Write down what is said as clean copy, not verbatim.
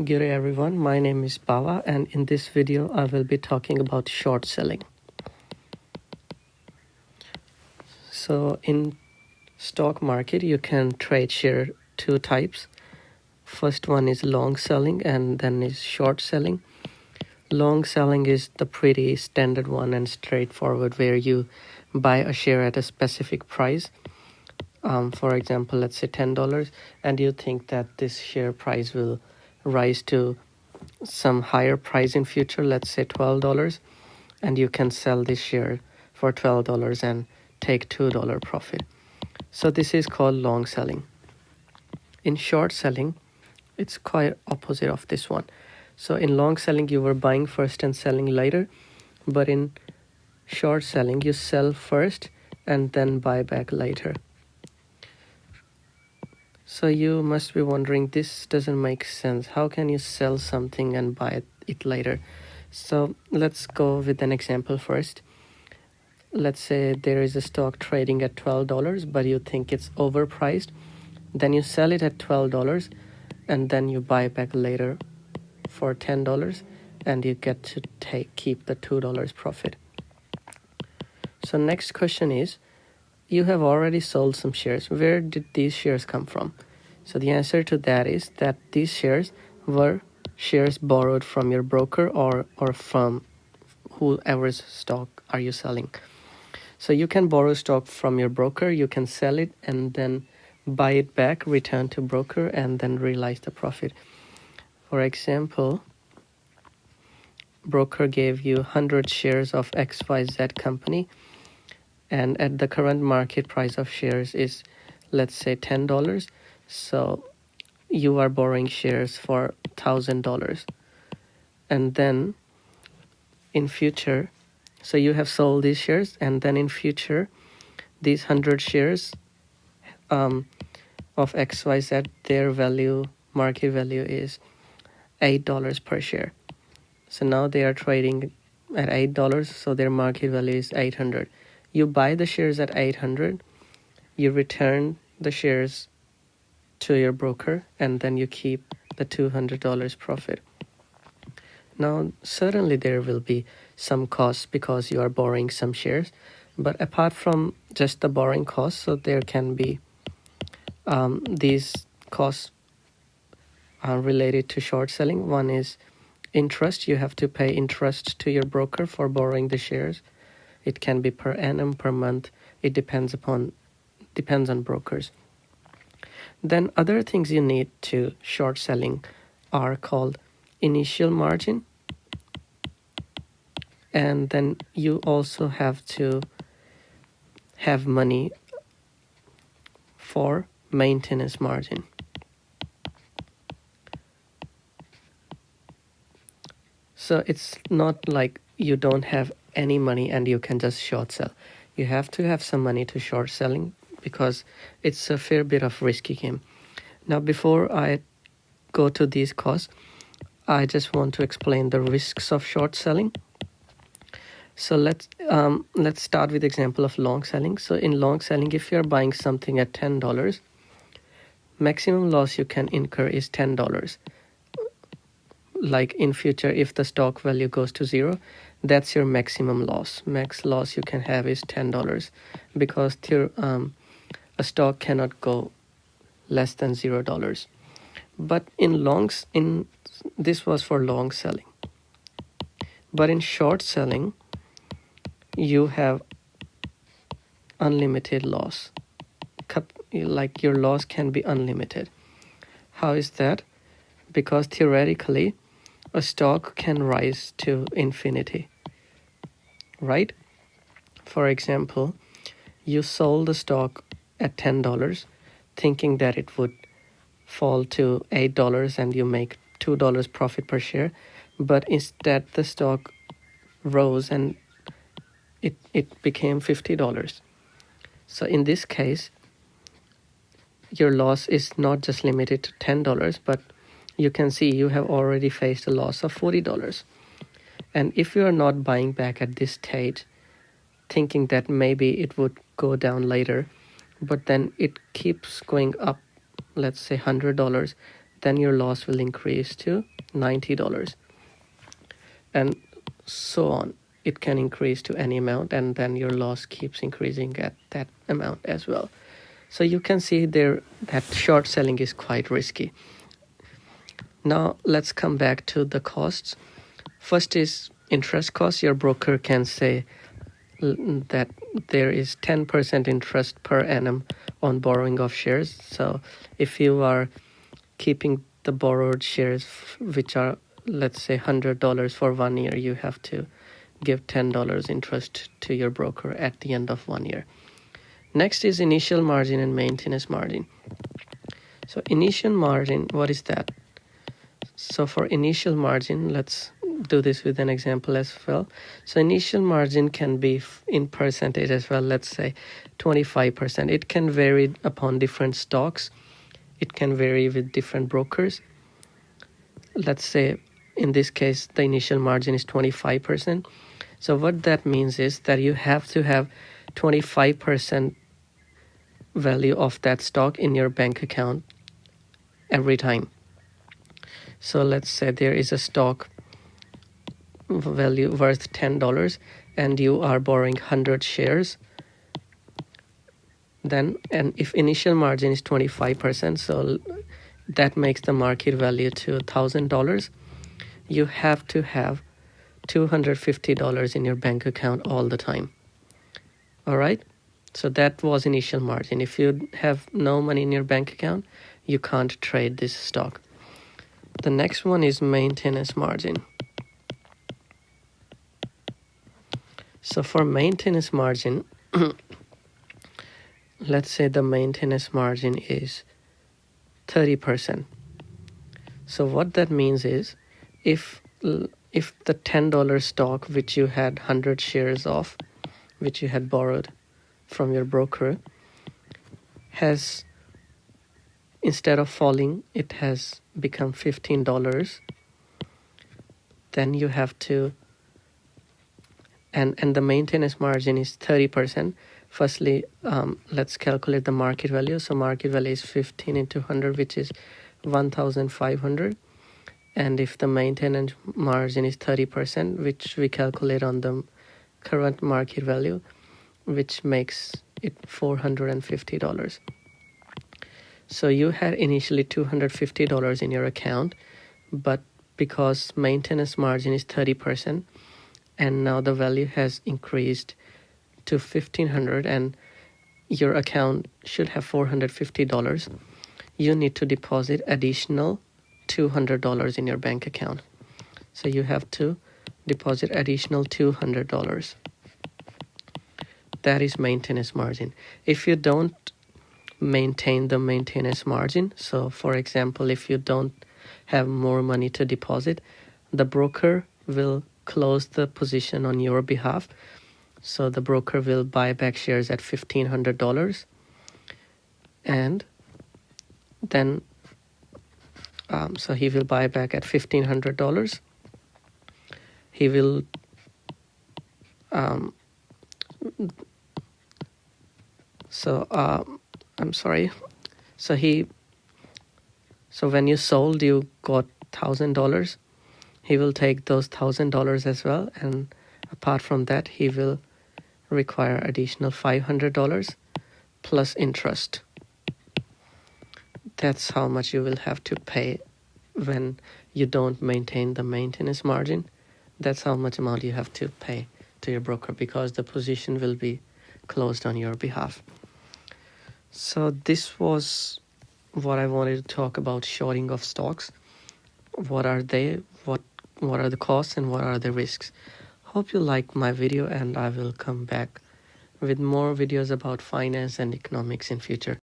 Good day everyone, my name is Bava and in this video I will be talking about short selling. So in stock market you can trade share two types. First one is long selling and then is short selling. Long selling is the pretty standard one and straightforward where you buy a share at a specific price. For example, let's say $10 and you think that this share price will rise to some higher price in future, let's say $12, and you can sell this share for $12 and take $2 profit. So this is called long selling. In short selling, it's quite opposite of this one. So in long selling you were buying first and selling later, but in short selling you sell first and then buy back later. So you must be wondering, this doesn't make sense. How can you sell something and buy it later? So let's go with an example first. Let's say there is a stock trading at $12, but you think it's overpriced. Then you sell it at $12 and then you buy back later for $10 and you get to keep the $2 profit. So next question is, you have already sold some shares. Where did these shares come from? So the answer to that is that these shares were shares borrowed from your broker or from whoever's stock are you selling. So you can borrow stock from your broker, you can sell it and then buy it back, return to broker and then realize the profit. For example, broker gave you 100 shares of XYZ company and at the current market price of shares is, let's say, $10. So you are borrowing shares for $1,000 and then in future, so you have sold these shares and then in future these 100 shares of XYZ, their value, market value is $8 per share. So now they are trading at $8, so their market value is 800. You buy the shares at 800, you return the shares to your broker and then you keep the $200 profit. Now certainly there will be some costs because you are borrowing some shares, but apart from just the borrowing costs, so there can be these costs are related to short selling. One is interest. You have to pay interest to your broker for borrowing the shares. It can be per annum, per month. It depends on brokers. Then other things you need to short selling are called initial margin. And then you also have to have money for maintenance margin. So it's not like you don't have any money and you can just short sell. You have to have some money to short selling because it's a fair bit of risky game. Now before I go to these costs, I just want to explain the risks of short selling. So let's start with example of long selling. So in long selling, if you're buying something at $10, maximum loss you can incur is $10. Like in future, if the stock value goes to zero, that's your maximum loss. Max loss you can have is $10 because a stock cannot go less than $0. But this was for long selling. But in short selling, you have unlimited loss. Like your loss can be unlimited. How is that? Because theoretically, a stock can rise to infinity, right? For example, you sold the stock at $10 thinking that it would fall to $8 and you make $2 profit per share, but instead the stock rose and it became $50. So in this case, your loss is not just limited to $10, but you can see you have already faced a loss of $40. And if you are not buying back at this stage, thinking that maybe it would go down later, but then it keeps going up, let's say $100, then your loss will increase to $90, and so on. It can increase to any amount, and then your loss keeps increasing at that amount as well. So you can see there that short selling is quite risky. Now let's come back to the costs. First is interest costs. Your broker can say that there is 10% interest per annum on borrowing of shares. So if you are keeping the borrowed shares, which are, let's say, $100 for 1 year, you have to give $10 interest to your broker at the end of 1 year. Next is initial margin and maintenance margin. So initial margin, what is that? So for initial margin, let's do this with an example as well. So initial margin can be in percentage as well. Let's say 25%. It can vary upon different stocks. It can vary with different brokers. Let's say in this case, the initial margin is 25%. So what that means is that you have to have 25% value of that stock in your bank account every time. So let's say there is a stock value worth $10 and you are borrowing 100 shares. Then, and if initial margin is 25%, so that makes the market value to $1,000. You have to have $250 in your bank account all the time. All right. So that was initial margin. If you have no money in your bank account, you can't trade this stock. The next one is maintenance margin. So for maintenance margin, let's say the maintenance margin is 30%. So what that means is if the $10 stock which you had 100 shares of, which you had borrowed from your broker, has, instead of falling, it has become $15, then you have to, and the maintenance margin is 30%. Firstly, let's calculate the market value. So market value is 15 into 100, which is 1,500. And if the maintenance margin is 30%, which we calculate on the current market value, which makes it $450. So you had initially $250 in your account, but because maintenance margin is 30%, and now the value has increased to $1,500 and your account should have $450, you need to deposit additional $200 in your bank account. So you have to deposit additional $200. That is maintenance margin. If you don't maintain the maintenance margin, so for example, if you don't have more money to deposit, the broker will close the position on your behalf. So the broker will buy back shares at $1,500, and then so he will buy back at $1,500. He will I'm sorry. So when you sold, you got $1,000. He will take those $1,000 as well, and apart from that, he will require additional $500 plus interest. That's how much you will have to pay when you don't maintain the maintenance margin. That's how much amount you have to pay to your broker, because the position will be closed on your behalf. So this was what I wanted to talk about shorting of stocks. What are they? What are the costs and what are the risks? Hope you like my video, and I will come back with more videos about finance and economics in future.